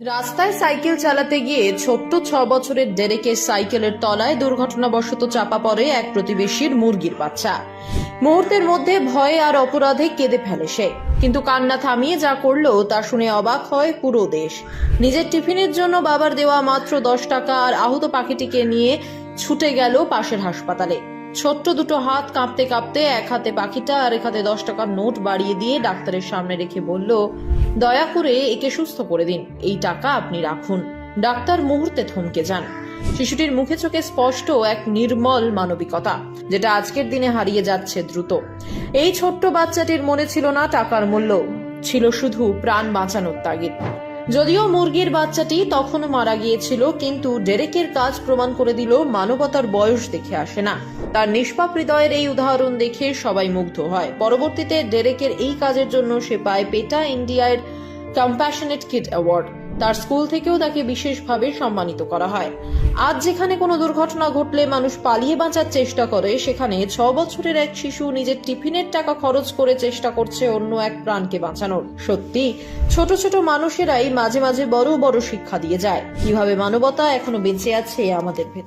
রাস্তায় সাইকেল চালাতে গিয়ে ছোট্ট 6 বছরের ডেরেকের সাইকেলের তলায় দুর্ঘটনাবশত চাপা পড়ে এক প্রতিবেশীর মুরগির বাচ্চা। মুহূর্তের মধ্যে ভয়ে আর অপরাধে কেঁদে ফেলে সে, কিন্তু কান্না থামিয়ে যা করলো তা শুনে অবাক হয় পুরো দেশ। নিজের টিফিনের জন্য বাবার দেওয়া মাত্র 10 টাকা আর আহত পাখিটিকে নিয়ে ছুটে গেল পাশের হাসপাতালে। ছোট্ট দুটো হাত কাঁপতে কাঁপতে এক হাতে পাখিটা আর এক হাতে 10 টাকার নোট বাড়িয়ে দিয়ে ডাক্তারের সামনে রেখে বলল, দয়া করে একে সুস্থ করে দিন, এই টাকা আপনি রাখুন। ডাক্তার মুহূর্তে থমকে যান। শিশুটির মুখে চোখে স্পষ্ট এক নির্মল মানবিকতা, যেটা আজকের দিনে হারিয়ে যাচ্ছে দ্রুত। এই ছোট্ট বাচ্চাটির মনে ছিল না টাকার মূল্য, ছিল শুধু প্রাণ বাঁচানোর তাগিদ। যদিও মুরগির বাচ্চাটি তখনও মারা গিয়েছিল, কিন্তু ডেরেকের কাজ প্রমাণ করে দিল মানবতার বয়স দেখে আসে না। তার নিষ্পাপ হৃদয়ের এই উদাহরণ দেখে সবাই মুগ্ধ হয়। পরবর্তীতে ডেরেকের এই কাজের জন্য সে পায় পেটা ইন্ডিয়ার কম্প্যাশনেট কিড অ্যাওয়ার্ড। তার স্কুল থেকেও তাকে বিশেষভাবে সম্মানিত করা হয়। আজ যেখানে কোনো দুর্ঘটনা ঘটলে মানুষ পালিয়ে বাঁচার চেষ্টা করে, সেখানে 6 বছরের এক শিশু নিজের টিফিনের টাকা খরচ করে চেষ্টা করছে অন্য এক প্রাণকে বাঁচানোর। সত্যি ছোট ছোট মানুষেরাই মাঝে মাঝে বড় বড় শিক্ষা দিয়ে যায়, কিভাবে মানবতা এখনো বেঁচে আছে আমাদের ভেতর।